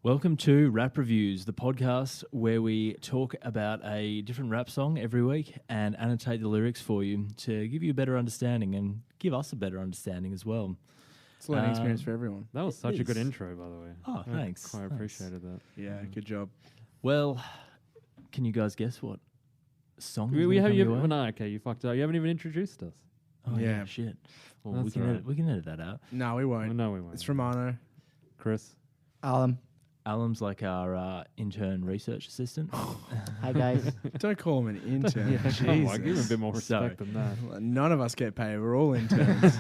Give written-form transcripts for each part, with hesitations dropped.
Welcome to Rap Reviews, the podcast where we talk about a different rap song every week and annotate the lyrics for you to give you a better understanding and give us a better understanding as well. It's a learning experience for everyone. That was such a good intro, by the way. Oh, thanks. Quite appreciated that. Yeah, good job. Well, can you guys guess what song We is gonna have come you. your way? No, okay, you fucked up. You haven't even introduced us. Oh, yeah, Yeah. shit. Well, That's we can edit that out. No, we won't. No, we won't. It's Romano. Chris. Alum's like our intern research assistant. Hi guys. Don't call him an intern. Come on, give him a Jesus. bit more respect than that. Well, none of us get paid. We're all interns.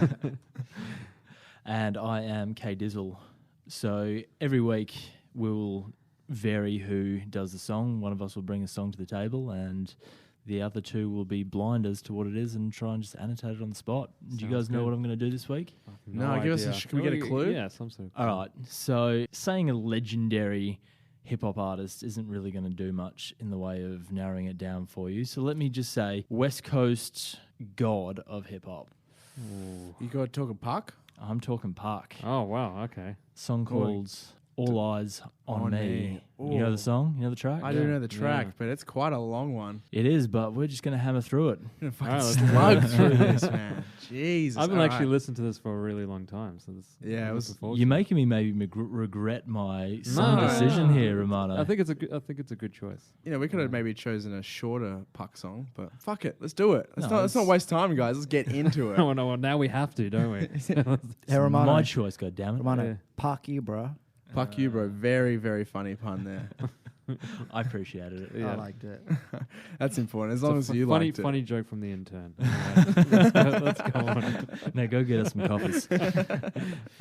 And I am K Dizzle. So every week we'll vary who does the song. One of us will bring a song to the table and the other two will be blind as to what it is and try and just annotate it on the spot. Do you guys know good. what I'm going to do this week? No, give us a can we get a clue? Yeah, some sort of All right. So saying a legendary hip-hop artist isn't really going to do much in the way of narrowing it down for you. So let me just say West Coast god of hip-hop. You got to talk a puck? I'm talking Park. Oh, wow, okay. Song called All Eyez On Me. You know the song? You know the track? I do know the track, Yeah. but it's quite a long one. It is, but we're just going to hammer through it. I'm gonna All right, fucking slug through this, man. Jesus. I haven't all actually right. listened to this for a really long time, so this. Yeah, it I'm was- looking forward You're to it. making me maybe regret my song No. decision here, Romano. I think it's a good choice. You know, we could have maybe chosen a shorter puck song, but fuck it. Let's do it. Let's No, not waste time, guys. Let's get into it. Oh no, well, now we have to, don't we? It's Hey, Romano. my choice, goddammit. Romano, Yeah. park you, bro. Fuck you, bro. Very, very funny pun there. I appreciated it. Yeah. I liked it. That's important. As It's a long as you funny, liked it. funny joke from the intern. Let's go on. Now go get us some coffees.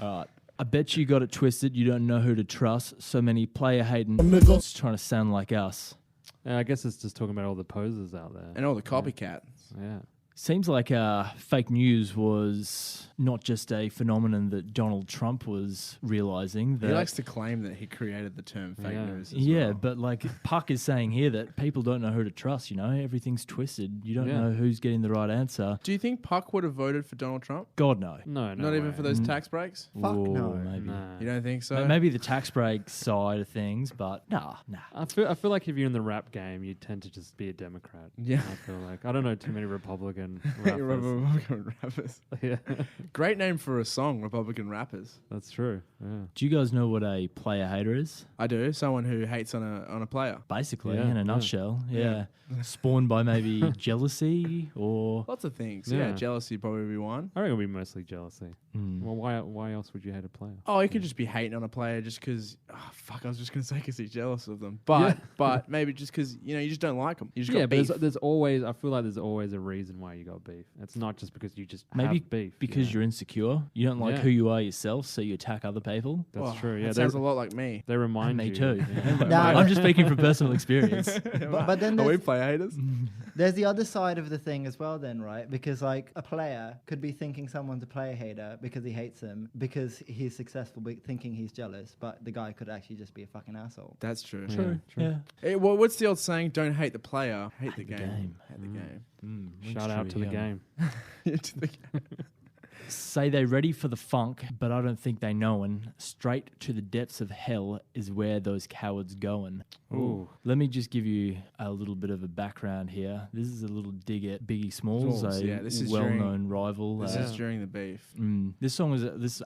All right. I bet you got it twisted. You don't know who to trust. So many player hating just trying to sound like us. Yeah, I guess it's just talking about all the posers out there. And all the copycats. Yeah. Seems like fake news was not just a phenomenon that Donald Trump was realizing. He That likes to claim that he created the term fake Yeah. news. As yeah, well. but like Puck is saying here that people don't know who to trust. You know, everything's twisted. You don't Yeah. know who's getting the right answer. Do you think Puck would have voted for Donald Trump? God no. No, Not even way. for those tax breaks? Fuck Ooh, no. Maybe. Nah. You don't think so? Maybe the tax break side of things, but nah. I feel like if you're in the rap game, you tend to just be a Democrat. Yeah. I feel like I don't know too many Republican rappers. Republican rappers. Yeah, Great name for a song, Republican rappers. that's true. Yeah. Do you guys know what a player hater is? I do. Someone who hates on a player. Basically, Yeah, in a yeah. nutshell, yeah. Spawned by maybe jealousy or Lots of things. Yeah, Yeah. jealousy probably be one. I reckon it'll be mostly jealousy. Mm. Well, why else would you hate a player? Oh, you could just be hating on a player just because. Oh, fuck! I was just gonna say because he's jealous of them, but maybe just because you just don't like them. You just Yeah, got but beef. there's always. I feel like there's always a reason why you got beef. It's not just because you just maybe have beef. because you're insecure. You don't like Yeah. who you are yourself, so you attack other people. That's Oh, true. Yeah, that sounds a lot like me. they remind Me you. too. Yeah. Nah, I'm just speaking from personal experience. But then Are we there's, player haters? there's the other side of the thing as well then, right? Because like a player could be thinking someone's a player hater because he hates him, because he's successful, but thinking he's jealous, but the guy could actually just be a fucking asshole. That's true. True. Yeah. Hey, what's the old saying? Don't hate the player, hate the Hate the game. game. Hate the game. Mm, Shout out to the game. To the game. Say they ready for the funk, but I don't think they knowin'. Straight to the depths of hell is where those cowards goin'. Ooh. Let me just give you a little bit of a background here. This is a little dig at Biggie Smalls, Smalls, a yeah, this is well-known rival. This Yeah. is during the beef. This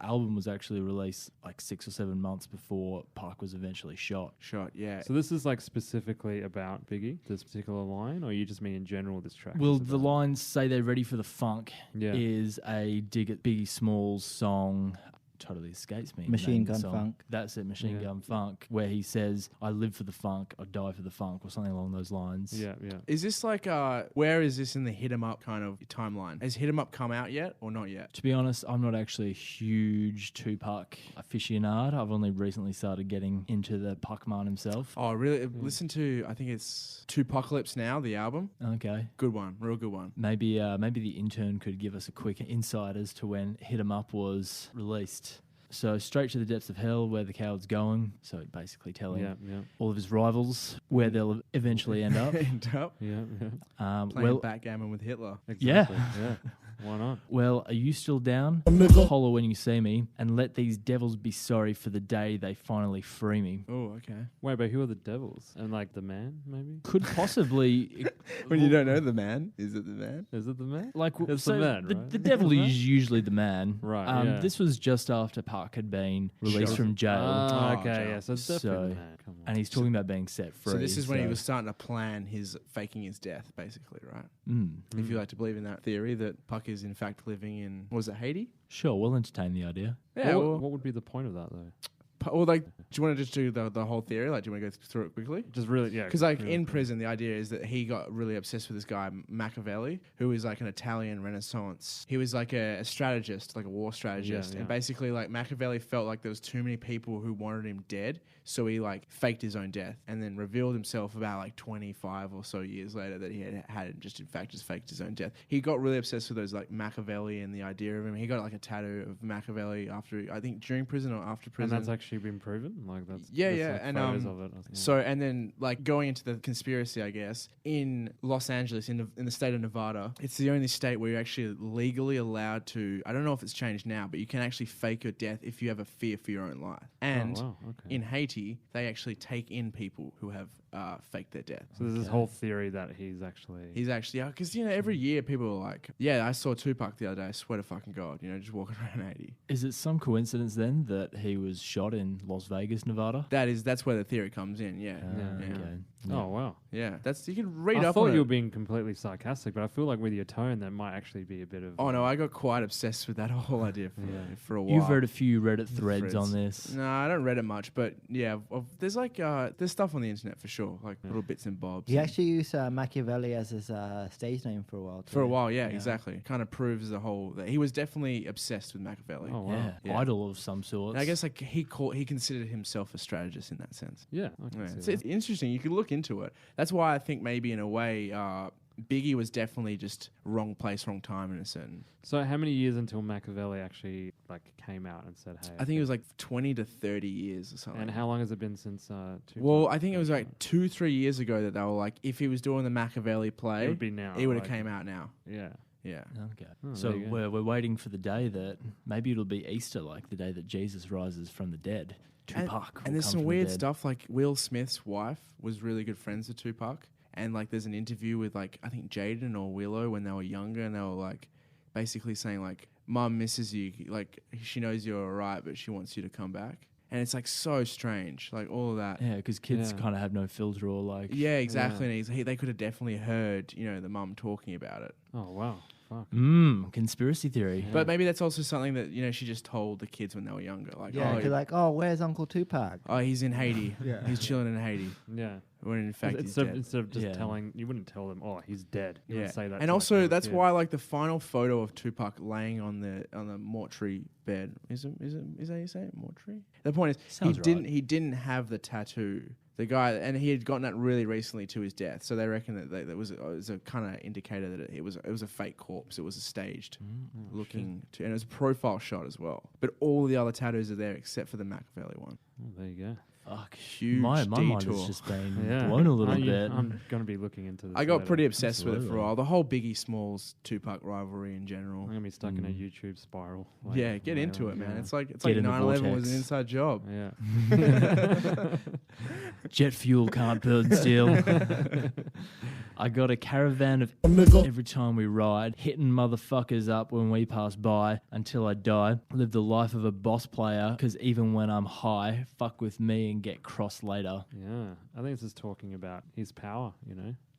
album was actually released like 6 or 7 months before Park was eventually shot. Shot, yeah. So this is like specifically about Biggie, this particular line, or you just mean in general this track? Well, is the about? lines "Say They're Ready for the Funk" Yeah. is a dig at Biggie Smalls' song. Totally escapes me. the Machine name of the Gun song. Funk. That's it, Machine Yeah. Gun Funk, where he says, "I live for the funk, I die for the funk," or something along those lines. Yeah, yeah. Is this like where is this in the Hit 'Em Up kind of timeline? Has Hit 'Em Up come out yet or not yet? To be honest, I'm not actually a huge Tupac aficionado. I've only recently started getting into the Puckman himself. Oh, really? Listen to I think it's Tupacalypse Now, the album. Okay. Good one, real good one. Maybe the intern could give us a quick insight as to when Hit 'Em Up was released. So straight to the depths of hell, where the coward's going. So basically telling Yeah, yeah, all of his rivals where they'll eventually end up. End up yeah, yeah. playing backgammon with Hitler. Yeah. Exactly. Yeah. Why not? Well, are you still down? Holler when you see me, and let these devils be sorry for the day they finally free me. Oh, okay. Wait, but who are the devils? And like the man, maybe? Could possibly... When you don't know the man, is it the man? Is it the man? Like It's so the man, the, right? the devil is usually the man. Right, yeah. This was just after Puck had been released Sure. from jail, Ah, Oh, okay, Joe. yeah. So it's definitely So- the man. Come on. and he's talking about being set free. So this is when he so- was starting to plan his faking his death, basically, right? Mm. If you like to believe in that theory that Puck is in fact living in, was it Haiti? Sure, we'll entertain the idea. Yeah. What would be the point of that though? Well, like, do you want to just do the whole theory? Like, do you want to go through it quickly? Just really, yeah. Because like really in quick. prison, the idea is that he got really obsessed with this guy Machiavelli, who is like an Italian Renaissance. He was like a strategist, like a war strategist, yeah. and basically like Machiavelli felt like there was too many people who wanted him dead, so he like faked his own death and then revealed himself about like 25 or so years later that he had just in fact just faked his own death. He got really obsessed with those like Machiavelli and the idea of him. He got like a tattoo of Machiavelli after I think during prison or after And prison. that's actually been proven. Like that's Yeah, that's yeah, like and, photos of it. Yeah. So, and then like going into the conspiracy, I guess, in Los Angeles, in the state of Nevada, it's the only state where you're actually legally allowed to, I don't know if it's changed now, but you can actually fake your death if you have a fear for your own life. And oh, wow, okay. in Haiti, they actually take in people who have faked their death. So there's this whole theory that he's actually. He's actually, because, every year people are like, yeah, I saw Tupac the other day, I swear to fucking God, just walking around Haiti. Is it some coincidence then that he was shot in Las Vegas, Nevada? That's where the theory comes in, yeah. Yeah. Okay. Oh wow! Yeah, you can read I up thought on you were it. being completely sarcastic, but I feel like with your tone, that might actually be a bit of. Oh no, I got quite obsessed with that whole idea for a while. You've read a few Reddit threads Threads. on this. No, I don't read it much, but yeah, there's like there's stuff on the internet for sure, like little bits and bobs. He actually used Machiavelli as his stage name for a while. For a too. while, yeah, exactly. Kind of proves the whole that he was definitely obsessed with Machiavelli. Oh wow! Yeah, idol of some sort. And I guess like he considered himself a strategist in that sense. Yeah, I can Yeah. see It's that. interesting. You could look into it. That's why I think maybe in a way Biggie was definitely just wrong place, wrong time in a certain. So how many years until Machiavelli actually like came out and said, "Hey"? I think it was like 20 to 30 years or something. And how long has it been since? Tupac? Well, I think it was like 2-3 years ago that they were like, if he was doing the Machiavelli play, It would be now. he would have like- came out now. Yeah. Yeah. Okay. Oh, So there you go. we're waiting for the day that maybe it'll be Easter, like the day that Jesus rises from the dead. Tupac. And there's some weird stuff like Will Smith's wife was really good friends with Tupac. And like there's an interview with like, I think Jaden or Willow when they were younger, and they were like basically saying like, Mum misses you. Like she knows you're all right, but she wants you to come back. And it's like so strange, like all of that. Yeah, because kids Yeah. kind of have no filter or like. Yeah, exactly. And they could have definitely heard, the mum talking about it. Oh wow! Fuck. Conspiracy theory. Yeah. But maybe that's also something that, she just told the kids when they were younger. Like, Yeah, oh, you're like, where's Uncle Tupac? he's in Haiti. Yeah. He's chilling in Haiti. Yeah. When in fact he's Instead dead. of just Yeah. telling, you wouldn't tell them, "Oh, he's dead." You Yeah, would say that. and to, also like, that's yeah. why like the final photo of Tupac laying on the mortuary bed is that how you say it? Mortuary. The point is Sounds right. he didn't have the tattoo. The guy, and he had gotten that really recently to his death, so they reckon that was a kind of indicator that it was a fake corpse. It was a staged looking, and it was a profile shot as well. But all the other tattoos are there except for the Machiavelli one. Oh, there you go. Fuck. Huge My mind detour. has just been Yeah. blown a little I'm bit. gonna be looking into this. I got later. pretty obsessed with it for a Absolutely. while. The whole Biggie Smalls Tupac rivalry in I'm general. gonna be stuck in a YouTube spiral. like, Yeah, get into it, later. man. Yeah. It's like Get in the 9/11 was vortex. an inside job. Yeah. Jet fuel can't burn steel. I got a caravan of every time we ride, hitting motherfuckers up when we pass by until I die. Live the life of a boss player, because even when I'm high, fuck with me and get crossed later. Yeah, I think this is talking about his power,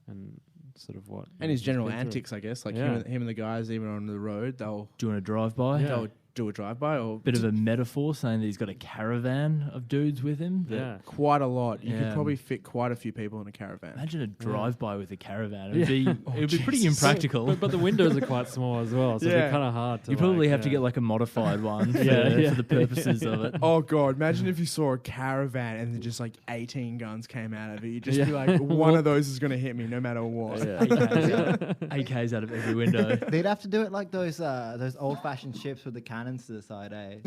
and sort of what And his he's general been through. antics, I guess. Like Yeah. him and the guys, even on the road, they'll Doing a drive-by. Yeah. they'll do a drive-by or Bit of a metaphor saying that he's got a caravan of dudes with him. that- Yeah, quite a lot. You could Yeah. probably fit quite a few people in a caravan. Imagine a drive-by with a caravan. Yeah. It would be pretty Jesus. impractical. but the windows are quite small as well, so Yeah. it'd be kind of hard to. You probably like, have to get like a modified one for, Yeah. for the purposes of it. Oh god, imagine if you saw a caravan and then just like 18 guns came out of it. You'd just Yeah. be like, one of those is going to hit me no matter what. AKs out of every window. They'd have to do it like those old-fashioned ships with the cannons to the side, eh?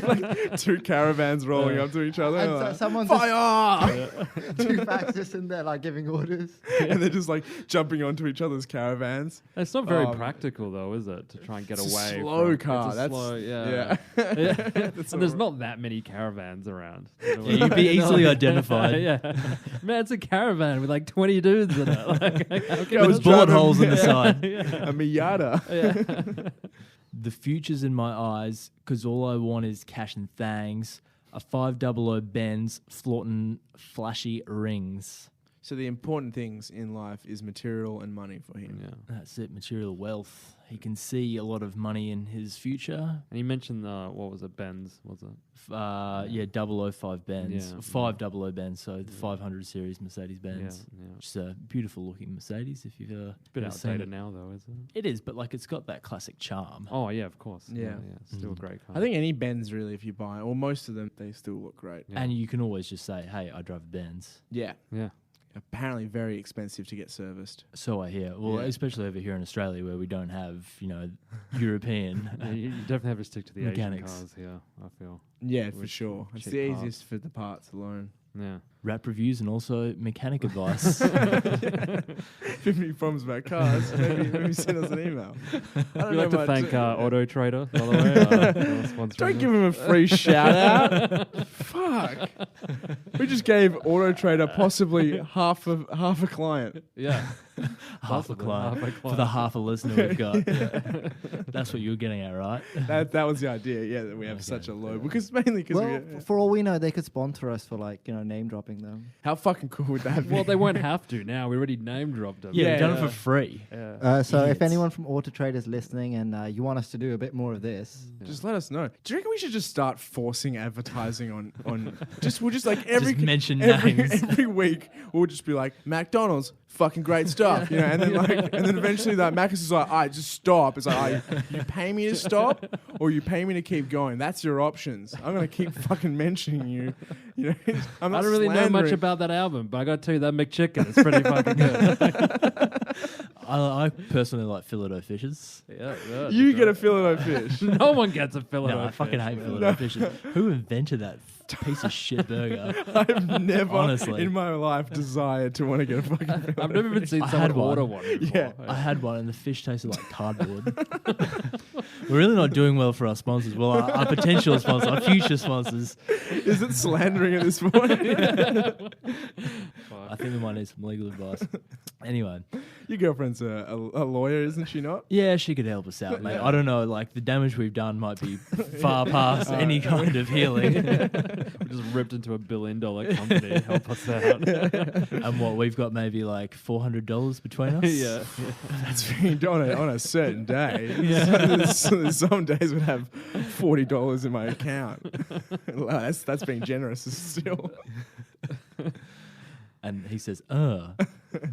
Like 2 caravans rolling up to each other. And Like, someone's fire! two facts just in there like giving orders. And they're just like jumping onto each other's caravans. It's not very practical though, is it? To try and get It's a away. slow from, car. It's a That's slow, yeah. And there's not that many caravans around. Yeah, you'd be easily identified. Yeah, man, it's a caravan with like 20 dudes in it. Like, With bullet holes in the side. A Miata. The future's in my eyes, 'cause all I want is cash and thangs. A 500 Benz flaunting flashy rings. So the important things in life is material and money for him. Yeah. That's it, material wealth. He can see a lot of money in his future. And you mentioned what was it? Benz, was it? 005 Benz. Yeah, 500 Benz, so the 500 series Mercedes Yeah, Benz. yeah. Which is a beautiful looking Mercedes if you've ever Bit ever seen outdated it. now though, isn't it? It is, but like it's got that classic charm. Oh yeah, of course. Yeah. Still a great car. I think any Benz really, if you buy, or most of them, they still look great. Yeah. And you can always just say, hey, I drive a Benz. Yeah. Yeah. Apparently very expensive to get serviced. So I hear. Well, Yeah. especially over here in Australia where we don't have, European. Yeah, you definitely have to stick to the Mechanics. Asian cars here, I feel. Yeah, for With sure. It's cheap the parts. easiest for the parts alone. Yeah. Rap reviews and also mechanic advice. If you have any problems about cars, maybe send us an email. I don't We'd like know to much- thank Auto Trader, by the way. For sponsoring Don't us. give him a free shout out. Fuck. We just gave Auto Trader possibly half a client. Yeah. half a Possibly, client. half a For client. the half a listener we've got. That's what you were getting at, right? That was the idea. Yeah, that we have Okay. such a low because mainly because Well, for all we know, they could sponsor us for name dropping them. how fucking cool would that be? Well, they won't have to now. We already name dropped them. Yeah, Yeah, we've done it yeah. for free. Yeah. So if Idiots. anyone from Auto Trade is listening and you want us to do a bit more of this, Just let us know. Do you reckon we should just start forcing advertising on we'll just like every Just mention names. every week we'll just be like McDonald's fucking great stuff, and then eventually that Macca's is like, all right, just stop. It's like, you pay me to stop or you pay me to keep going. That's your options. I'm gonna keep fucking mentioning you. I'm I not don't really know much slandering. about that album, but I got to tell you that McChicken is pretty fucking good. I personally like Philadelphia fishes. Yeah, You get a fillet of fish. No one gets a fillet. No, I fucking hate Philadelphia fishes. Who invented that piece of shit burger? I've never Honestly. in my life desired to want to get a fucking fillet. I've never even seen I someone had one. order one. Before. Yeah. I had one and the fish tasted like cardboard. We're really not doing well for our sponsors. Well, our potential sponsors, our future sponsors. Is it slandering at this point? I think we might need some legal advice. Anyway, Your girlfriend's a lawyer, isn't she not? yeah, she could help us out, mate. I don't know, like the damage we've done might be far past any kind of healing. We just ripped into $1 billion company. Help us out. And what we've got maybe like $400 between us. Yeah. That's being done on a certain day. Some days would have $40 in my account. That's being generous still. And he says,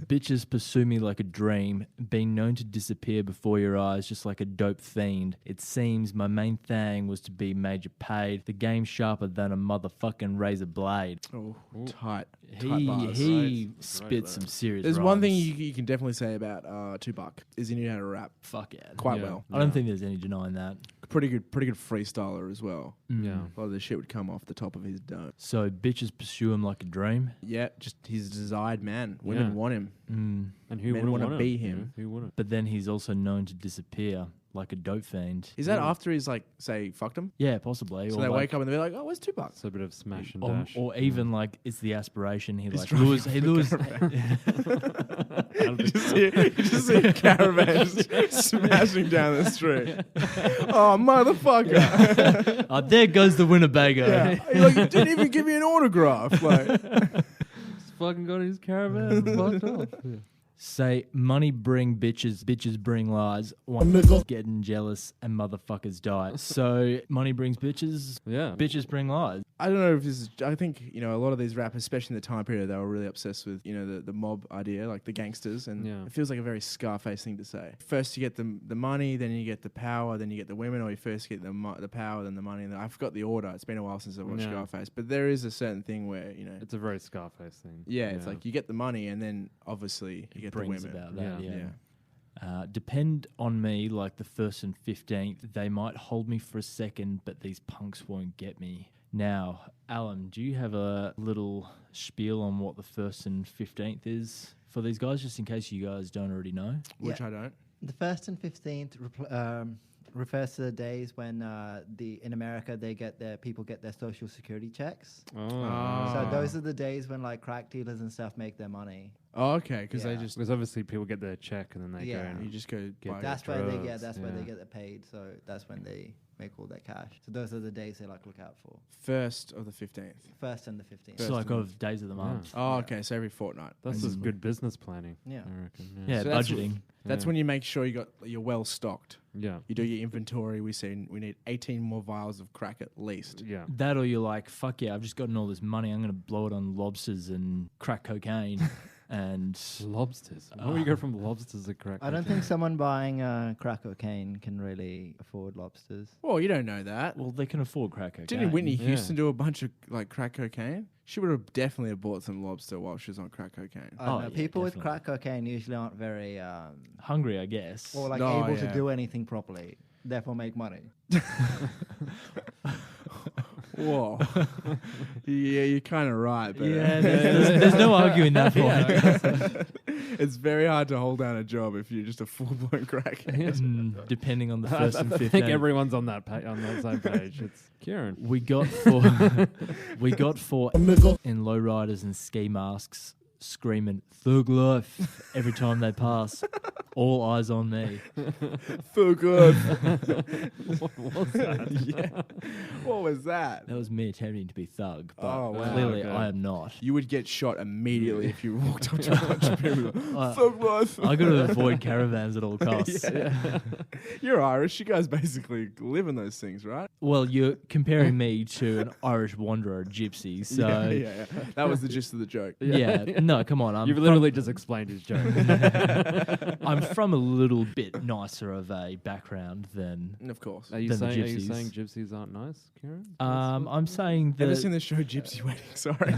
bitches pursue me like a dream, being known to disappear before your eyes just like a dope fiend. It seems my main thing was to be major paid. The game's sharper than a motherfucking razor blade. Oh, tight. He Right. spits some serious There's one thing rhymes. you can definitely say about Tupac is he knew how to rap Fuck yeah. quite Yeah. well. I don't think there's any denying that. Pretty good freestyler as well. Yeah. A lot of the shit would come off the top of his dome. So bitches pursue him like a dream. Yeah, just he's a desired man. Women Yeah. want him. And who Men wouldn't wanna want be him? him. Who wouldn't? But then he's also known to disappear like a dope fiend. Is that after he's like, say, fucked him? Yeah, possibly. So Or they like- wake up and they're like, oh, where's Tupac? It's a bit of smash and Or, dash. or even like it's the aspiration. He He's like driving lures. He lures. You just see caravans smashing down the street. Oh, motherfucker. Oh, there goes the Winnebago. Yeah. You're like, you didn't even give me an autograph. Like, Just fucking got his caravan fucked off. Yeah. Say money bring bitches, bitches bring lies. One is getting jealous and motherfuckers die. So money brings bitches, Yeah. bitches bring lies. I don't know if this is, I think, a lot of these rappers, especially in the time period, they were really obsessed with, the mob idea, like the gangsters. And Yeah. it feels like a very Scarface thing to say. First you get the money, then you get the power, then you get the women, or you first get the power, then the money. And I forgot the order. It's been a while since I watched Yeah. Scarface. But there is a certain thing where, It's a very Scarface thing. it's like you get the money and then obviously you get the Brings women. about that. Yeah. Yeah. Yeah. Depend on me, like the 1st and 15th. They might hold me for a second, but these punks won't get me. Now, Alan, do you have a little spiel on what the 1st and 15th is for these guys, just in case you guys don't already know? Which I don't. The 1st and 15th refers to the days when in America people get their social security checks. So those are the days when like crack dealers and stuff make their money. Oh, okay, because Yeah. Because obviously people get their check and then they go Yeah. and you just go Get buy That's where they get. That's where they yeah. get paid. So that's when they make all their cash. So those are the days they like look out for. 1st of the 15th. 1st and the 15th. So like of days of the month. Oh, okay, so every fortnight. That's just good business planning. Yeah. I reckon. Yeah, So that's budgeting. That's Yeah. when you make sure you're well stocked. Yeah. You do your inventory. We need 18 more vials of crack at least. Yeah. That or you're like, fuck yeah, I've just gotten all this money. I'm going to blow it on lobsters and crack cocaine. And Lobsters. How do you go from lobsters to crack? I don't think someone buying crack cocaine can really afford lobsters. Well, you don't know that. well, they can afford crack cocaine. Didn't Whitney Yeah. Houston do a bunch of like crack cocaine? She would have definitely bought some lobster while she was on crack cocaine. I don't Oh, know. yeah, People with definitely. crack cocaine usually aren't very Hungry, I guess. or like No, able yeah. to do anything properly. Therefore, make money. Whoa. Yeah, you're kind of right. But yeah, there's no arguing that point. it's very hard to hold down a job if you're just a full-blown crackhead. Depending on the I 1st and 15th. think everyone's on that on that same page. It's Kieran. We got four in lowriders and ski masks screaming "Thug Life" every time they pass. All eyes on me. So good. What was that? Yeah. What was that? That was me attempting to be thug, but Oh, wow. clearly Okay. I am not. You would get shot immediately if you walked up to a bunch of people. Uh, Thug life. I got to avoid caravans at all costs. Yeah. You're Irish. You guys basically live in those things, right? Well, you're comparing me to an Irish wanderer, gypsy. So yeah. That was the gist of the joke. yeah, no, come on. You've literally just explained his joke. I'm from a little bit nicer of a background than. Of course. Are you Than the saying gypsies. gypsies aren't nice, Kieran? I'm saying Ever seen that the show Gypsy Wedding? Sorry.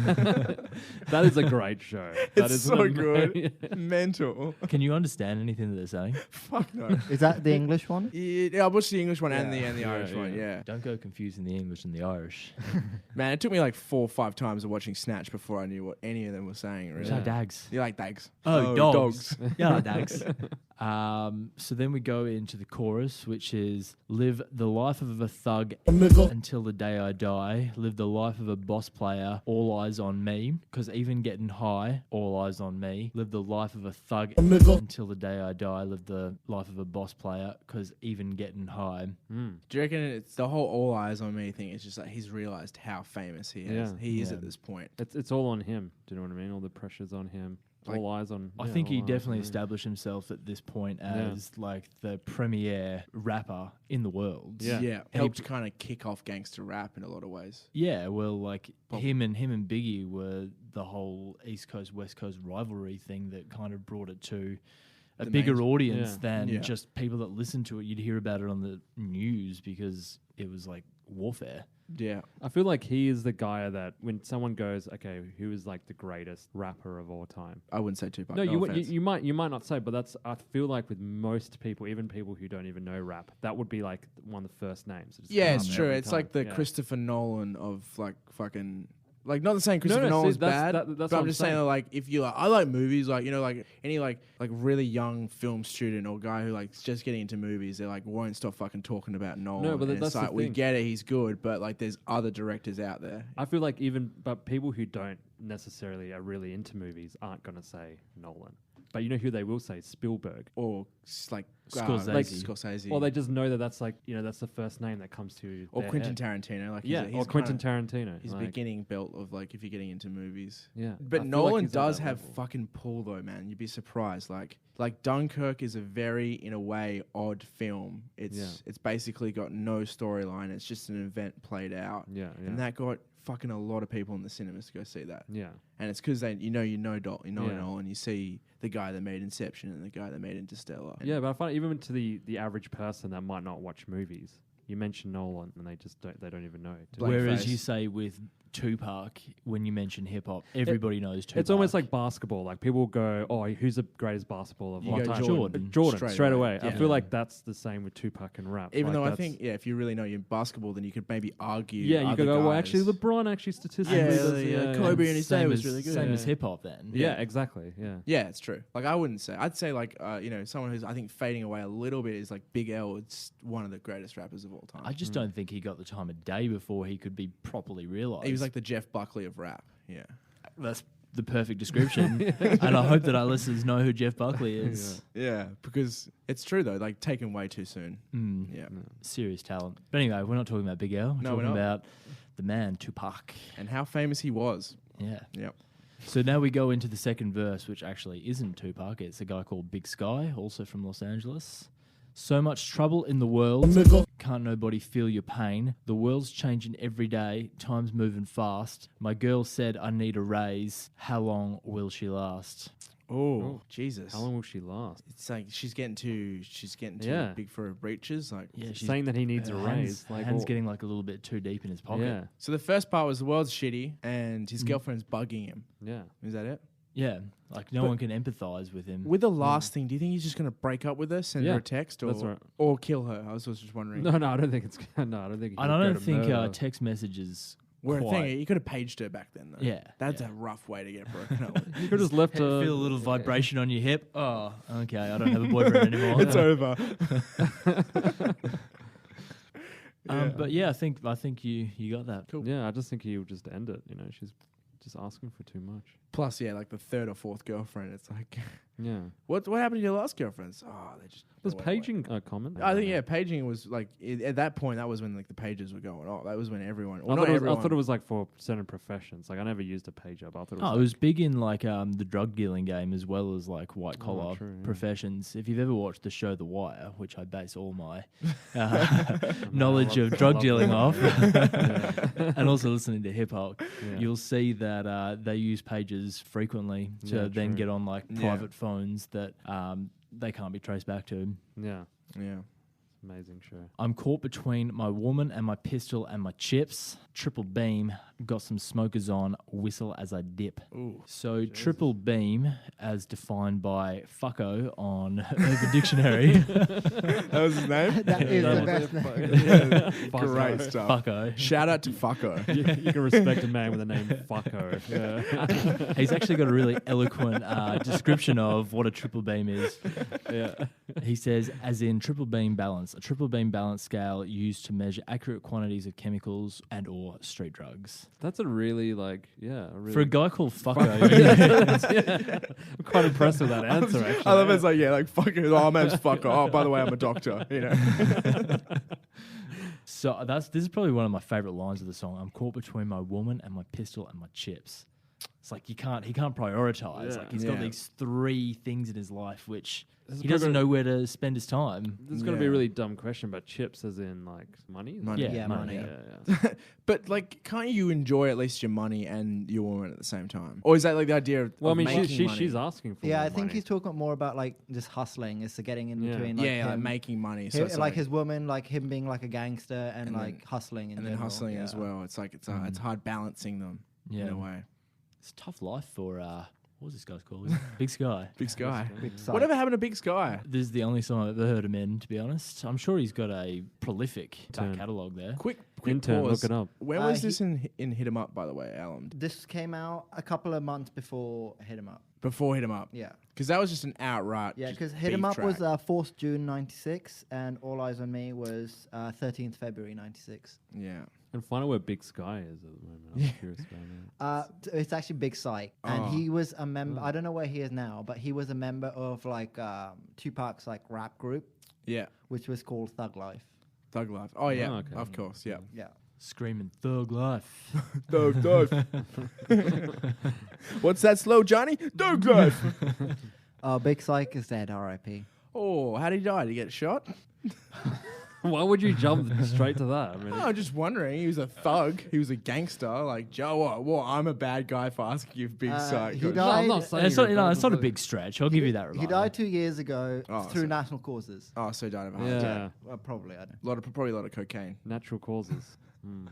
That is a great show. That It's is so an good. Mental. can you understand anything that they're saying? Fuck no. Is that the English one? Yeah, I watched the English one and Yeah. the Yeah, Irish one, yeah. yeah. Don't go confusing the English and the Irish. Man, it took me like 4 or 5 times of watching Snatch before I knew what any of them were saying, really. So dags. You like dags? Oh, dogs. dogs. Yeah, dags. So then we go into the chorus, which is live the life of a thug until the day I die. Live the life of a boss player. All eyes on me. Because even getting high, all eyes on me. Live the life of a thug until the day I die. Live the life of a boss player. Because even getting high. Mm. Do you reckon it's the whole all eyes on me thing? It's just like he's realized how famous he is. Yeah. He is Yeah. at this point. It's all on him. Do you know what I mean? All the pressure's on him. Like, all eyes on. I yeah, think all he eyes on definitely him. established himself at this point Yeah. as like the premier rapper in the world. Yeah. Helped kind of kick off gangster rap in a lot of ways. Yeah, well, like Pop- him and Biggie were the whole East Coast West Coast rivalry thing that kind of brought it to a The bigger main- audience Yeah. than Yeah. just people that listened to it. You'd hear about it on the news because it was like warfare. Yeah. I feel like he is the guy that when someone goes, okay, who is like the greatest rapper of all time? I wouldn't say Tupac. No, you offense. you might not say, but that's I feel like with most people, even people who don't even know rap, that would be like one of the first names. that just Yeah, come it's up true. every It's time. like the Yeah. Christopher Nolan of like fucking. Like, not saying Christopher no, see, Nolan's that's- bad, that's but what I'm I'm just saying, saying. like, if you like, I like movies, like, you know, like any like really young film student or guy who like is just getting into movies, they like won't stop fucking talking about Nolan. but and that's it's like the we thing. get it, he's good, but like there's other directors out there. I feel like but people who don't necessarily are really into movies aren't going to say Nolan. But you know who they will say? Spielberg. Or like Scorsese. like Scorsese, Or they just know that that's like, that's the first name that comes to or their Quentin head. Tarantino. Like Yeah, he's or Quentin kinda Tarantino. his like, beginning belt of like if you're getting into movies. Yeah. I But feel Nolan like he's on does that have level. fucking pull though, man. You'd be surprised. Like Dunkirk is a very, in a way, odd film. It's basically got no storyline. It's just an event played out, Yeah, yeah. and that got fucking a lot of people in the cinemas to go see that. yeah. And it's because you know Yeah. Nolan. You see the guy that made Inception and the guy that made Interstellar. Yeah, but I find even to the average person that might not watch movies, you mention Nolan and they just don't even know. Blank Whereas face. you say with Tupac, when you mention hip hop, everybody knows Tupac. It's almost like basketball. Like people go, "Oh, who's the greatest basketballer of You all go time?" Jordan. Jordan, straight away. I Yeah. feel like that's the same with Tupac and rap. Even Like though I that's- think, if you really know your basketball, then you could maybe argue. yeah, you other could go, "Well, guys. actually, LeBron actually statistically, Yeah, does- yeah, Kobe in his day same was as, really good. Same Yeah. as hip hop then. Yeah, exactly. Yeah, Yeah, it's true. Like I wouldn't say. I'd say like someone who's I think fading away a little bit is like Big L. It's one of the greatest rappers of all time. I just don't think he got the time of day before he could be properly realised. He was like the Jeff Buckley of rap. Yeah. that's the perfect description, and I hope that our listeners know who Jeff Buckley is. Yeah, because it's true though. Like taken way too soon. Mm, Yeah. serious talent. But anyway, we're not talking about Big L. We're No, we're talking not. about the man Tupac. And how famous he was. Yeah. Yep. So now we go into the second verse, which actually isn't Tupac. It's a guy called Big Sky, also from Los Angeles. So much trouble in the world. Can't nobody feel your pain. The world's changing every day. Time's moving fast. My girl said I need a raise. How long will she last? Oh, Jesus. how long will she last? It's like she's getting too Yeah. big for her breeches. Like Yeah, she's Saying that he needs a her raise. Hands, Like, hands well, getting like a little bit too deep in his pocket. yeah, so the first part was the world's shitty and his girlfriend's bugging him. yeah. Is that it? Yeah, like no But- one can empathize with him. With the last thing, do you think he's just going to break up with her, send Yeah, her a text, or that's right. or kill her? I was just wondering. No, I don't think it's. No, I don't think. and I don't think text messages. We're quite. thinking you could have paged her back then, though. Yeah, That's yeah. a rough way to get broken up with. You could have just left her. Feel a little vibration on your hip. Oh, okay. I don't have a boyfriend anymore. It's over. But yeah, I think you got that. Cool. Yeah, I just think he'll just end it. You know, she's just asking for too much. Plus, yeah, like the third or fourth girlfriend. It's like, Yeah. what happened to your last girlfriends? Oh, they just Was they went away. paging a comment? I think paging was like at that point. That was when like the pages were going off. That was when everyone. I Well, thought, not it was, everyone. I thought it was like for certain professions. Like I never used a pager, but I thought it was. Oh, like, it was big in like the drug dealing game as well as like white collar true, yeah. professions. If you've ever watched the show The Wire, which I base all my No, knowledge I of love- drug I love dealing that. off, Yeah. and also listening to hip hop, Yeah. you'll see that they use pages frequently to Yeah, then true. get on like Yeah. private phones that they can't be traced back to. Yeah, Yeah. amazing show. I'm caught between my woman and my pistol and my chips. Triple beam, got some smokers on, whistle as I dip. Ooh. So triple beam, as defined by Fucko on Urban Dictionary. That was his name. That is That the was best it. name. Fuck Great no. stuff. Fucko. Shout out to Fucko. You can respect a man with a name Fucko. Yeah. He's actually got a really eloquent description of what a triple beam is. Yeah. He says, as in triple beam balance, a triple beam balance scale used to measure accurate quantities of chemicals and or street drugs. That's a really really For a guy called Fucko, yeah. I'm quite impressed with that answer. Actually, I love it. It's like, yeah, like Fucko. Oh, my name's Fucko. Oh, by the way, I'm a doctor. You know. so this is probably one of my favorite lines of the song. I'm caught between my woman and my pistol and my chips. It's like he can't prioritize. Yeah. Like he's Yeah. got these three things in his life which This is he doesn't probably- know where to spend his time. This is going to be a Yeah. really dumb question, but chips as in like money? Money. Yeah, Yeah, money. money. Yeah. But like, can't you enjoy at least your money and your woman at the same time? Or is that like the idea of Well, I mean, making she's money? asking for Yeah, more I think money. he's talking more about like just hustling. It's the getting in Yeah. between. Like like him, making money. So hi- it's like his woman, like him being like a gangster and, And like then- hustling in and then general, hustling as yeah. well. It's like it's hard balancing them in a way. It's a tough life for what was this guy's called? Big Sky. Big Sky. Big sight. Whatever happened to Big Sky? This is the only song I've ever heard him in, to be honest. I'm sure he's got a prolific back Turn. catalogue there. Quick Intern, pause. look it up. When Uh, was this in Hit 'Em Up, by the way, Alan? This came out a couple of months before Hit 'Em Up. Before Hit 'Em Up. Yeah, Because that was just an outright. yeah. just Because Hit 'Em beef Up was track. 4th June '96, and All Eyes on Me was 13th February '96. Yeah. And find out where Big Sky is at the moment. I'm curious about that. It's actually Big Sight, and Oh. he was a member. I don't know where he is now, but he was a member of like Tupac's like rap group, Yeah. which was called Thug Life. Thug Life. Oh, yeah. Oh, okay. Of course. Yeah. Yeah. Screaming Thug Life. Thug Life. What's that slow, Johnny? Thug Life. Big Sight is dead. R.I.P. Oh, how did he die? Did he get shot? Why would you jump straight to that? I mean, Oh, I'm just wondering. He was a thug. He was a gangster. Like, Joe, what? I'm a bad guy for asking if Big Sight he got died- no, I'm not it's saying it's not, you're it's not a bad, big stretch. I'll give you that He rebuttal. died 2 years ago Oh, through so- national causes. Oh, so he died of a heart Yeah. attack. Well, probably, I don't. Probably a lot of cocaine. natural causes. Mm.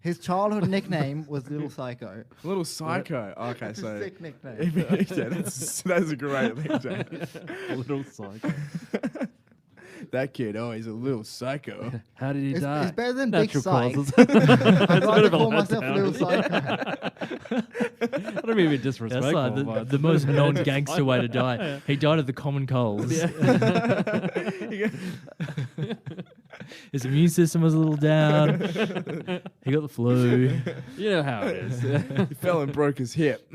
His childhood nickname was Little Psycho. Little Psycho. Okay, It's a so sick nickname. yeah, that's a great nickname. Little psycho. That kid, he's a little psycho. How did he It's, die? it's better than Natural Big Psych. causes. I'd bit rather of a call myself letdown. Little Psycho. I don't mean to be disrespectful. That's like but the most non-gangster way to die. He died of the common colds. His immune system was a little down. He got the flu. You know how it is. He fell and broke his hip.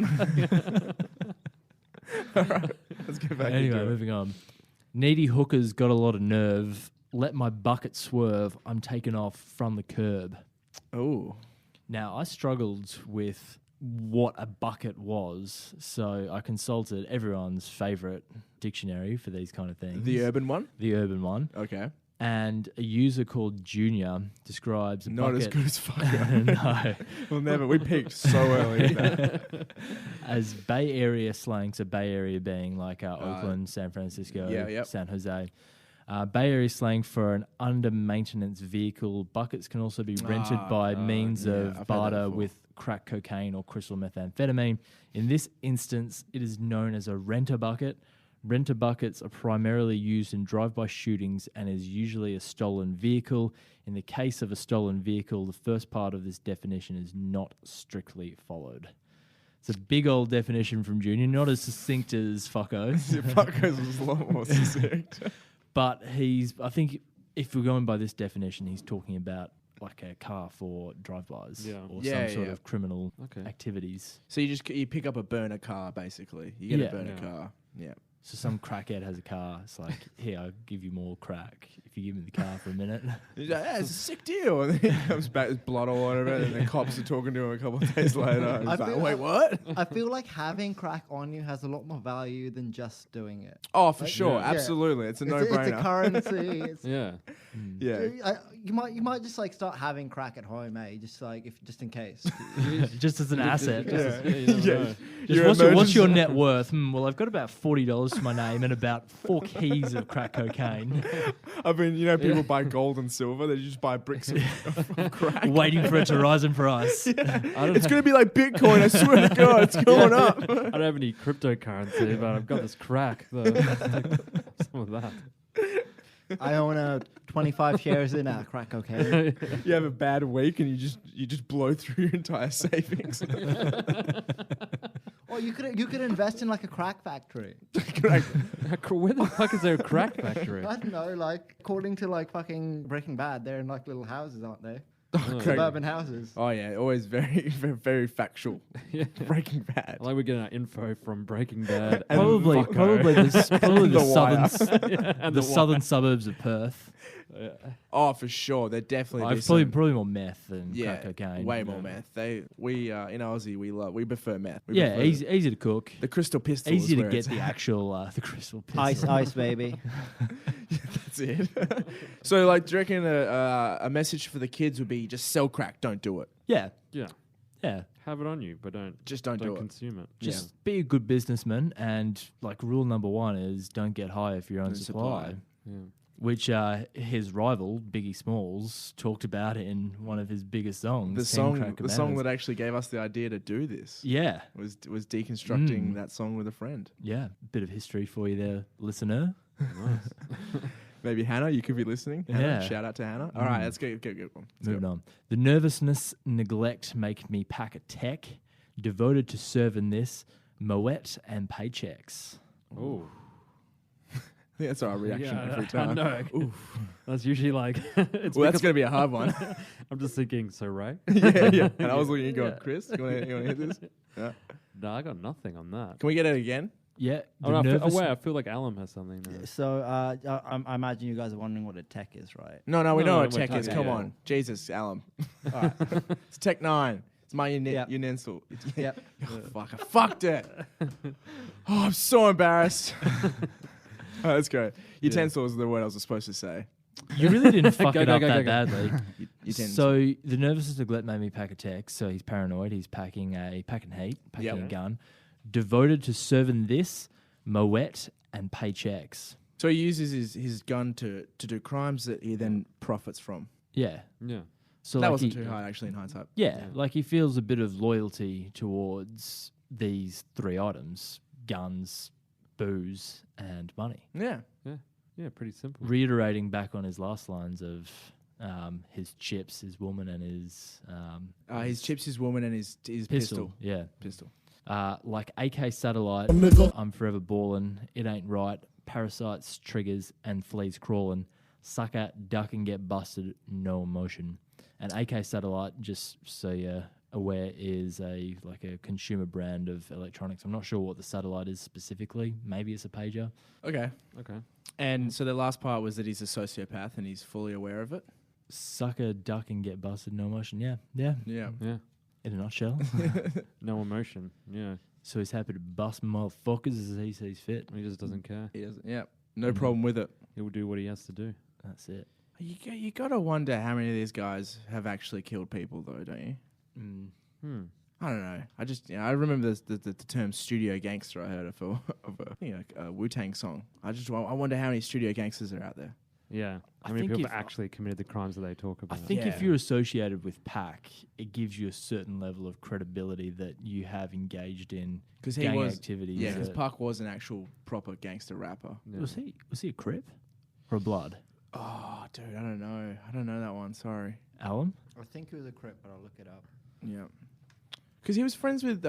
All right, let's get back Anyway, into it. moving on. Needy hookers got a lot of nerve. Let my bucket swerve. I'm taken off from the curb. Oh, Now, I struggled with what a bucket was, so I consulted everyone's favourite dictionary for these kind of things. the urban one. The urban one. Okay, And a user called Junior describes a not bucket... as good as Psycho. No. We'll never. We peaked so early. In that. As Bay Area slang, so Bay Area being like Oakland, San Francisco, yeah, yep. San Jose. Bay Area slang for an under-maintenance vehicle. Buckets can also be rented by means yeah, I've of heard that barter before. with crack cocaine or crystal methamphetamine. In this instance, it is known as a renter bucket. Renter buckets are primarily used in drive-by shootings and is usually a stolen vehicle. In the case of a stolen vehicle, the first part of this definition is not strictly followed. It's a big old definition from Junior, not as succinct as Fucko. Fuckers was a lot more succinct. But I think if we're going by this definition, he's talking about like a car for drive-bys or Yeah, some sort yeah. of criminal Okay. activities. So you pick up a burner car, basically. You get Yeah. a burner Yeah. car. Yeah. So some crackhead has a car. It's like, here, I'll give you more crack if you give me the car for a minute. He's like, it's a sick deal. And then he comes back, there's blood all over it, and the cops are talking to him a couple of days later. He's I like, feel wait, like- what? I feel like having crack on you has a lot more value than just doing it. Oh, for Like, sure. yeah. Absolutely. It's a It's no-brainer. a currency. It's, Yeah. Yeah. you might just like start having crack at home, just like just in case. Just as an asset. Yeah. You never Yeah. know. Just what's your net worth? Well, I've got about $40 to my name and about 4 keys of crack cocaine. I mean, people buy gold and silver. They just buy bricks of crack. Waiting for it to rise in price. I don't It's going to be like Bitcoin. I swear to God, it's going up. I don't have any cryptocurrency, but I've got this crack. So some of that. I own 25 shares in crack cocaine. You have a bad week and you just blow through your entire savings. Or you could invest in like a crack factory. Where the fuck is there a crack factory? I don't know, like according to like fucking Breaking Bad, they're in like little houses, aren't they? Craig. Suburban houses. Oh yeah, always very, very, very factual. Yeah. Breaking Bad. I like we're getting our info from Breaking Bad. And Probably The the Wire. southern southern suburbs of Perth. Oh, for sure. They're definitely I've probably more meth than yeah, crack cocaine. way more meth. We in Aussie we prefer meth. We Yeah, prefer easy to cook. the crystal pistol. Easy is to where get it's the at. actual the crystal pistol. Ice, baby. That's it. So, like, do you reckon a message for the kids would be just sell crack, don't do it. Yeah, Yeah. yeah. Have it on you, but don't do it. consume it. Just be a good businessman, and like rule number 1 is don't get high if you're on Don't supply. supply. Yeah. Which his rival Biggie Smalls talked about in one of his biggest songs. The 10 song, Crack the song Bananas. that actually gave us the idea to do this Yeah, was deconstructing that song with a friend. yeah. Bit of history for you there, listener. Nice. Maybe Hannah, you could be listening. Hannah, Yeah. shout out to Hannah. All right, let's go. Let's Moving go. on. The nervousness, neglect make me pack a tech. Devoted to serving this, Moet and paychecks. Oh. I think that's our reaction every I time. know. Oof. That's usually like. It's Well, that's because going to be a hard one. I'm just thinking. So Ray. yeah. And I was looking at you going, Yeah. Chris, you want to hit this? Yeah. No, I got nothing on that. Can we get it again? Yeah. Oh, no, wait, I feel like Alum has something there. So I imagine you guys are wondering what a tech is, right? No, we No, know no, what tech we're is. talking- Come yeah. on. Jesus, Alum. All right. It's Tech 9. It's my Yep. utensil. Yep. Oh, fuck, I fucked it. Oh, I'm so embarrassed. All right, let's go. Utensil is the word I was supposed to say. You really didn't fuck Go, it go, up go, that go, go. badly. Utensil. So the nervousness neglect made me pack a tech. So he's paranoid. He's packing heat, packing Yep. a gun. Devoted to serving this, Moet and paychecks. So he uses his gun to do crimes that he then profits from. Yeah. Yeah. So that like wasn't he- too hard actually in hindsight. Yeah, Yeah. like he feels a bit of loyalty towards these 3 items: guns, booze, and money. Yeah. Yeah, pretty simple. Reiterating back on his last lines of his chips, his woman, and His chips, his woman, and his pistol. Yeah. Pistol. Like AK Satellite, I'm forever ballin', it ain't right, parasites, triggers, and fleas crawling, suck at, duck and get busted, no emotion. And AK Satellite, just so you're aware, is a consumer brand of electronics. I'm not sure what the Satellite is specifically. Maybe it's a pager. Okay. Okay. And so the last part was that he's a sociopath and he's fully aware of it. Sucker, duck and get busted, no emotion. Yeah. Yeah. Yeah. In a nutshell. No emotion. Yeah. So he's happy to bust motherfuckers as he sees fit. He just doesn't care. He doesn't. Yeah. No problem with it. He will do what he has to do. That's it. You gotta wonder how many of these guys have actually killed people, though, don't you? I don't know. I remember the term studio gangster I heard of a Wu-Tang song. I wonder how many studio gangsters are out there. Yeah. I How many think people if- have actually committed the crimes that they talk I about? think if Yeah. you're associated with Pac, it gives you a certain level of credibility that you have engaged in Because he gang was, activities. yeah, because that- Puck was an actual proper gangster rapper. Yeah. was he a Crip or a Blood? Oh, dude, I don't know that one. Sorry. Alan? I think it was a Crip, but I'll look it up. Yeah. Because he was friends with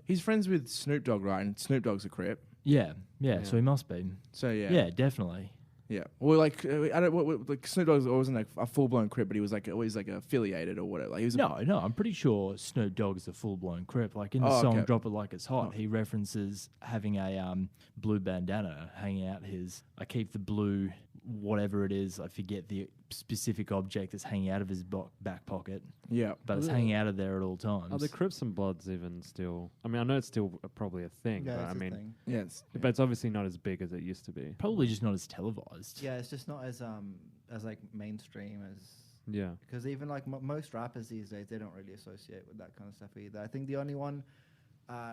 he's friends with Snoop Dogg, right? And Snoop Dogg's a Crip. Yeah. Yeah. So he must be. So Yeah, definitely. Yeah. Well, like I don't like Snoop Dogg wasn't like a full blown Crip, but he was like always like affiliated or whatever. Like he was No, I'm pretty sure Snoop Dogg is a full blown Crip. Like in the Oh, song okay. "Drop It Like It's Hot," Oh. he references having a blue bandana hanging out his. I keep the blue whatever it is. I forget the specific object that's hanging out of his back pocket, yeah. but it's Yeah. hanging out of there at all times. Are the Crips and Bloods even still? I mean, I know it's still probably a thing, Yeah, but it's I a mean, thing. Yeah. It's, but it's obviously not as big as it used to be. Probably just not as televised. Yeah, it's just not as like mainstream as Yeah. because even like most rappers these days they don't really associate with that kind of stuff either. I think the only one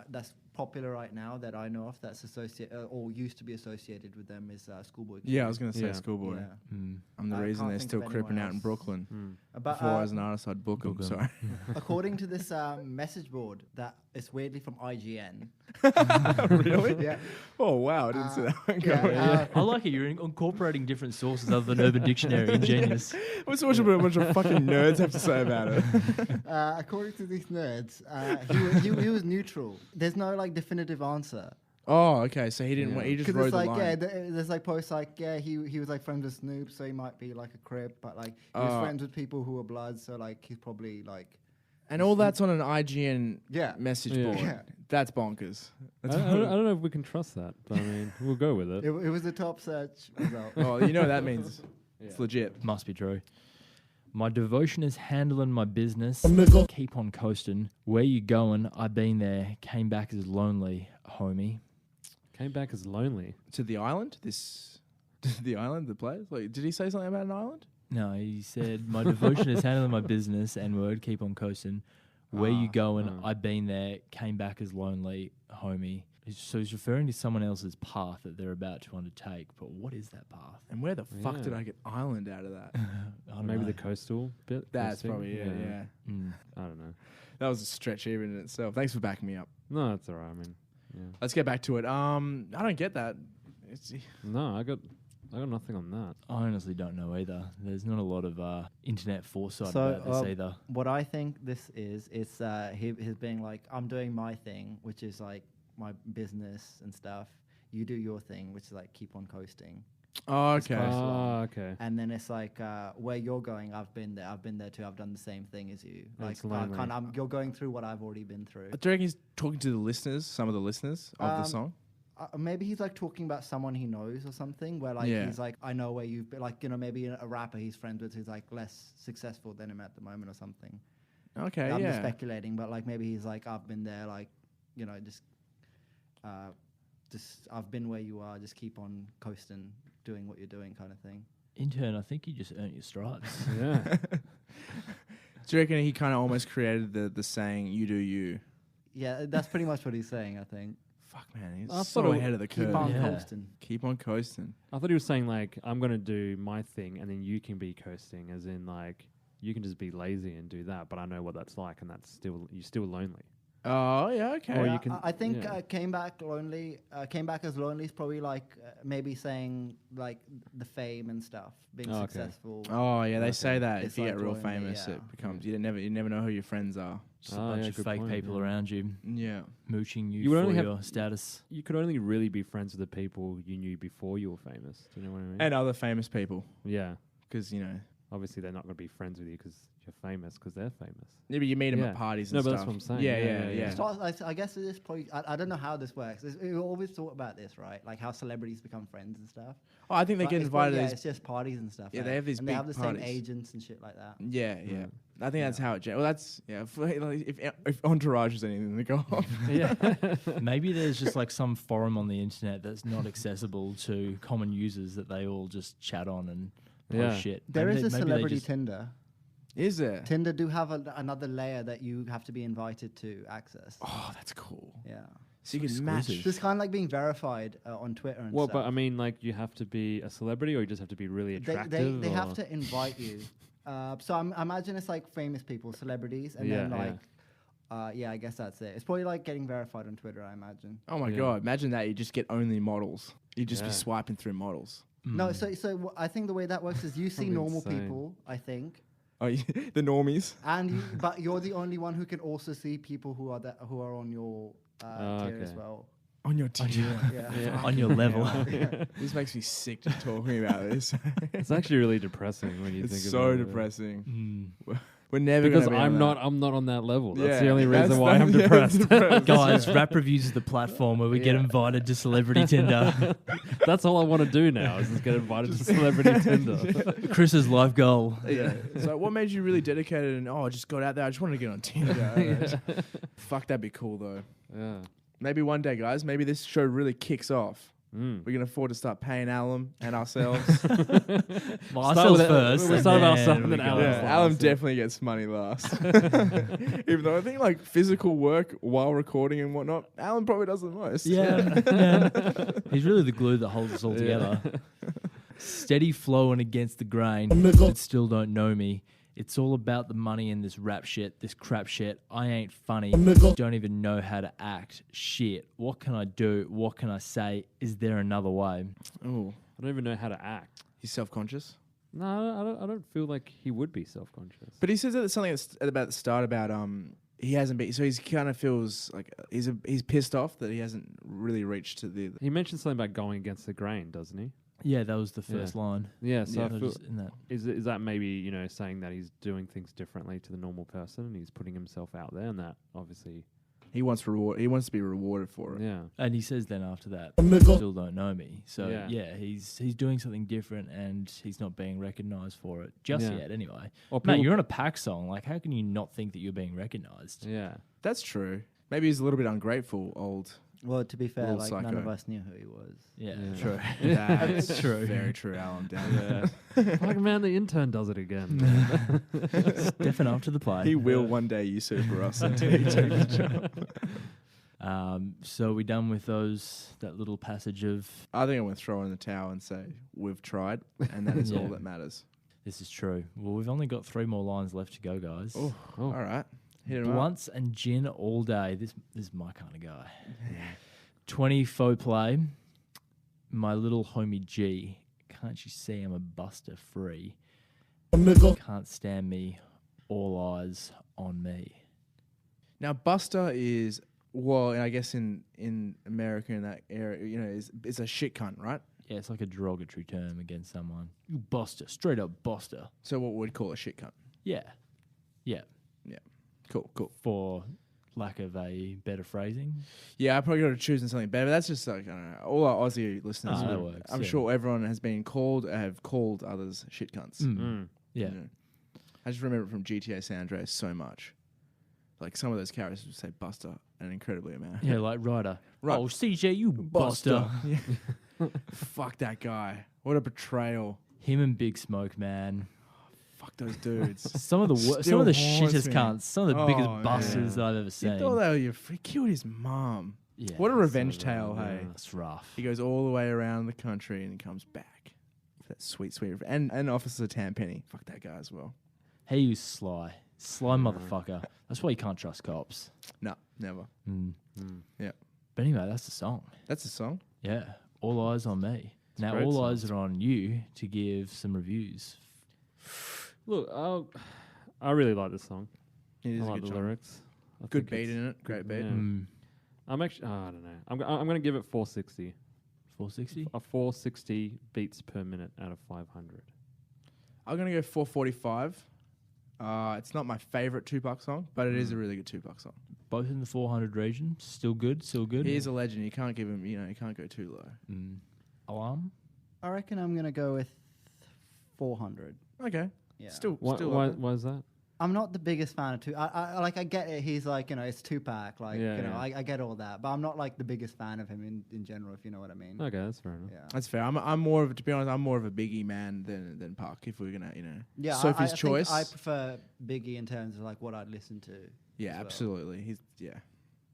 that's popular right now that I know of that's associated or used to be associated with them is Schoolboy Q. yeah, I was gonna say Yeah. Schoolboy. Yeah. Mm. I'm the I reason can't they're think still of anyone cripping out in else. Brooklyn. Mm. But Before I was an artist, I'd book them. Book 'em. Sorry. according to this message board that it's weirdly from IGN. Really? Yeah. Oh wow, I didn't see that one yeah, coming. I like it. You're incorporating different sources other than Urban Dictionary. Ingenious. What's what a bunch of fucking nerds have to say about it? According to these nerds, he was neutral. There's no like definitive answer. Oh, okay. So he didn't. Yeah. He just Because wrote it's the like line. there's like posts like he was like friends with Snoop, so he might be like a Crip, but like he was Oh. friends with people who were Bloods, so like he's probably like And all that's on an IGN Yeah. message Yeah. board. Yeah. That's bonkers. I don't know if we can trust that, but I mean, we'll go with it. it was the top search result. Oh, you know what that means. Yeah. It's legit. Must be true. My devotion is handling my business. Keep on coasting. Where you going? I been there. Came back as lonely, homie. Came back as lonely. To the island? The island, the place? Like, did he say something about an island? No, he said, my devotion is handling my business and word, keep on coasting. Where you going? I been there. Came back as lonely, homie. So he's referring to someone else's path that they're about to undertake. But what is that path? And where the fuck Yeah. did I get island out of that? I don't Maybe know. the coastal bit. That's coasting? probably it, yeah. Mm. I don't know. That was a stretch even in itself. Thanks for backing me up. No, that's all right. I mean, yeah. Let's get back to it. I don't get that. No, I got nothing on that. I honestly don't know either. There's not a lot of internet foresight So, about this either. What I think this is, it's his being like, I'm doing my thing, which is like my business and stuff. You do your thing, which is like keep on coasting. Oh, It's okay. close. Ah, okay. And then it's like where you're going, I've been there too. I've done the same thing as you. And Like it's lonely. you're going through what I've already been through. Do you reckon he's talking to the listeners, some of the listeners of the song? Maybe he's like talking about someone he knows or something. Where like Yeah. he's like, I know where you've been. Like maybe a rapper he's friends with who's like less successful than him at the moment or something. Okay, I'm just yeah. speculating, but like maybe he's like, I've been there, like, just I've been where you are, just keep on coasting, doing what you're doing, kind of thing. Intern, I think you just earned your stripes. Yeah. Do you reckon he kind of almost created the saying, you do you? Yeah, that's pretty much what he's saying, I think. Fuck, man. He's I thought so it ahead of the Keep curve. on Yeah. coasting. Keep on coasting. I thought he was saying like, I'm gonna do my thing, and then you can be coasting, as in like, you can just be lazy and do that, but I know what that's like, and you're still lonely. Oh yeah, okay. Or Yeah, you can- I think yeah. came back as lonely is probably like maybe saying like the fame and stuff, being Oh, okay. successful. Oh yeah, they Okay. say that It's if you like get real lonely, famous, yeah. it becomes you never know who your friends are. Just a Oh, bunch yeah, of good fake point, people yeah. around you, Yeah. mooching you, You would for only have- your status. You could only really be friends with the people you knew before you were famous. Do you know what I mean? And other famous people, yeah. because Obviously, they're not going to be friends with you because you're famous, because they're famous. maybe you meet them Yeah. at parties No, and but stuff. that's what I'm saying. Yeah, Yeah, yeah, yeah, yeah. yeah. So I guess it is probably. I don't know how this works. We always thought about this, right? Like how celebrities become friends and stuff. Oh, I think they But get it's probably- invited to Yeah, these. it's just parties and stuff. Yeah, right? they have these and they big have the parties. same agents and shit like that. Yeah, yeah. Yeah. I think that's Yeah. how it. Well, that's yeah. If Entourage is anything to go off, Yeah. Maybe there's just like some forum on the internet that's not accessible to common users that they all just chat on and post Yeah. shit. There Maybe is a maybe they celebrity just- Tinder. is there? Tinder do have another layer that you have to be invited to access. Oh, that's cool. Yeah. So you So can match. exclusive. So it's kind of like being verified on Twitter and Well, stuff. but I mean, like, you have to be a celebrity, or you just have to be really attractive. They have or- to invite you. So I imagine it's like famous people, celebrities, and then Yeah, like, yeah, I guess that's it. It's probably like getting verified on Twitter, I imagine. Oh my Yeah. god! Imagine that you just get only models. You just be Yeah. swiping through models. No, Mm. so I think the way that works is you see Probably normal insane. people, I think, Oh, the normies. and but you're the only one who can also see people who are on your tier as okay. well. On your team. Yeah. Yeah. On your level. This makes me sick just talking about this. It's actually really depressing when you It's think so about it. depressing. Mm. We're never Because gonna be I'm on not that. I'm not on that level. That's Yeah, the only reason that's why I'm yeah, depressed. depressed. Guys, Rap Reviews is the platform where we get Yeah. invited to Celebrity Tinder. That's all I want to do now is just get invited to celebrity Tinder. Chris's life goal. Yeah. So what made you really dedicated and I just got out there. I just wanted to get on Tinder. Fuck, that'd be cool though. Yeah. Maybe one day, guys. Maybe this show really kicks off. Mm. We can afford to start paying Alum and ourselves. Well, Start ourselves with it. first. We'll and start with then ourselves and we then go. Alan's Yeah, last, Alum yeah. definitely gets money last. Even though I think like physical work while recording and whatnot, Alan probably does the most. Yeah, yeah. He's really the glue that holds us all Yeah. together. Steady flowing against the grain, but still don't know me. It's all about the money and this rap shit, this crap shit. I ain't funny. Don't even know how to act. Shit. What can I do? What can I say? Is there another way? Oh, I don't even know how to act. he's self-conscious. No, I don't feel like he would be self-conscious. But he says that something about the start about he hasn't been. So he's kind of feels like he's pissed off that he hasn't really reached to the. He mentioned something about going against the grain, doesn't he? Yeah, that was the first Yeah. line. Yeah, so Yeah. I feel, Just in that. is that maybe, saying that he's doing things differently to the normal person and he's putting himself out there, and that obviously, He wants reward. He wants to be rewarded for it. yeah. And he says then after that, still don't know me. So Yeah. yeah, he's doing something different and he's not being recognised for it just Yeah. yet. Anyway, Or mate, people- you're on a Pac song. Like, how can you not think that you're being recognised? Yeah. That's true. Maybe he's a little bit ungrateful. Old. Well, to be fair, Little like none psycho. of us knew who he was. Yeah, Yeah. true. That's true. Very true, Alan. Down Yeah. Like, man, the intern does it again. Stepping up to the plate. He will one day usurp us until he takes the job. So we done with that little passage of I think I'm going to throw in the towel and say we've tried, and that is all Yeah. that matters. this is true. Well, we've only got 3 more lines left to go, guys. Oh, Oh. all right. Hit him up. Blunts and gin all day. This is my kind of guy. 20 faux play. My little homie G. Can't you see I'm a buster free? Can't stand me. All eyes on me. Now, Buster is, well, I guess in America in that area, is a shit cunt, right? Yeah, it's like a derogatory term against someone. You buster. Straight up buster. So what we'd call a shit cunt. Yeah. Yeah. Cool. For lack of a better phrasing. Yeah, I probably got to choose something better. But that's just like, I don't know, all our Aussie listeners. Ah, that would- works, I'm yeah. sure everyone has been called, have called others shit cunts. Mm. Yeah. You know. I just remember it from GTA San Andreas so much. Like some of those characters would say Buster an incredibly amount. Yeah, like Ryder. Right. Oh, CJ, you buster. Yeah. Fuck that guy. What a betrayal. Him and Big Smoke, man. Fuck those dudes. Some of the Still haunts shittest me. cunts. Some of the biggest Oh, busters man. I've ever You seen. thought they were he killed his mom. Yeah. What a revenge so tale, bad, hey. yeah. That's rough. He goes all the way around the country and he comes back. For that sweet. And Officer Tenpenny. Fuck that guy as well. He was sly. Sly motherfucker. That's why you can't trust cops. No, never. Mm. Yeah. But anyway, that's the song. That's a song. Yeah. All eyes on me. a Now, great all song. eyes are on you to give some reviews. Look, I really like this song. It is I a like good the song. lyrics. I Good think beat it's- in it. Great beat. Yeah. Mm. I'm actually, I don't know. I'm going to give it 460. 460? A 460 beats per minute out of 500. I'm gonna go 445. It's not my favorite Tupac song, but it is a really good Tupac song. Both in the 400 region. Still good. Still good. He is a legend. You can't give him. You can't go too low. Mm. Alarm? I reckon I'm gonna go with 400. Okay. Yeah. Still. Why is that? I'm not the biggest fan of Tupac. I get it. He's like, it's Tupac. Like, Yeah, yeah. I get all that. But I'm not like the biggest fan of him in general, if you know what I mean. Okay, that's fair enough. Yeah. That's fair. I'm more of, to be honest, I'm more of a Biggie man than Pac. If we're gonna, Yeah, Sophie's I choice. think I prefer Biggie in terms of like what I'd listen to. Yeah, as well. absolutely.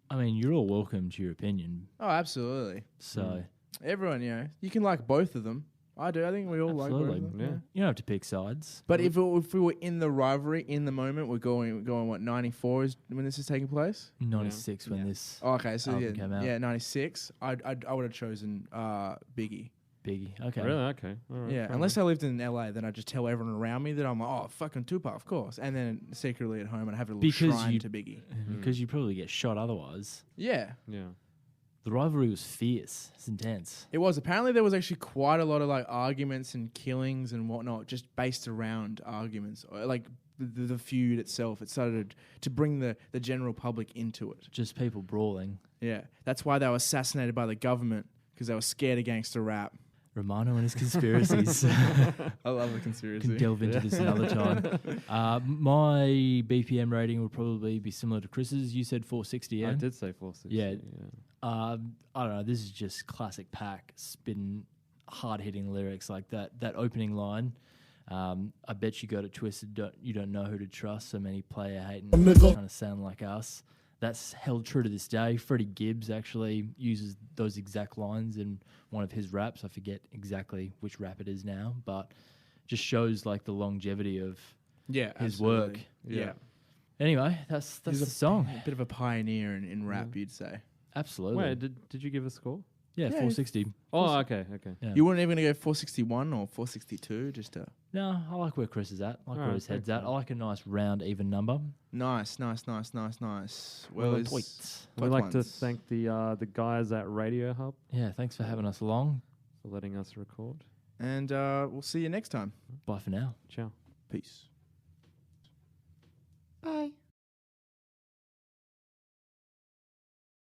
I mean, you're all welcome to your opinion. Oh, absolutely. So, Everyone, you can like both of them. I do. I think we all like both absolutely. of them. Yeah. You don't have to pick sides. But if we were in the rivalry in the moment, we're going what 94 is when this is taking place. 96 when Yeah. this Oh, okay, so album came out. yeah, 96. I would have chosen Biggie. Biggie. Okay. Really? Okay. All right, Yeah, fair unless I lived in LA, then I'd just tell everyone around me that I'm like, oh, fucking Tupac, of course. And then secretly at home, I'd have a little Because shrine you- to Biggie. Because you probably get shot otherwise. Yeah, enough. Yeah. The rivalry was fierce. It's intense. it was. Apparently, there was actually quite a lot of like arguments and killings and whatnot, just based around arguments, or, like the feud itself. It started to bring the general public into it. Just people brawling. Yeah, that's why they were assassinated by the government, because they were scared of gangster rap. Romano and his conspiracies. I love the conspiracy. Can delve into this another time. My BPM rating would probably be similar to Chris's. You said 460, yeah? I did say 460. Yeah. I don't know. This is just classic Pac spin, hard-hitting lyrics like that. That opening line. I bet you got it twisted. You don't know who to trust. So many player hating, trying to sound like us. That's held true to this day. Freddie Gibbs actually uses those exact lines in one of his raps. I forget exactly which rap it is now, but just shows like the longevity of Yeah, his absolutely. work. Yeah. Anyway, that's He's the song. A bit of a pioneer in rap, you'd say. Absolutely. Wait, did you give a score? yeah, 460. Oh, okay. Yeah. You weren't even going to go 461 or 462, just to... No, I like where Chris is at. I like where Alright, his head's very at. I cool. like a nice round, even number. Nice. Well, Well, it's... tweets. We'd like to ones. thank the guys at Radio Hub Yeah, thanks for having us along. for letting us record. And we'll see you next time. Bye for now. Ciao. Peace.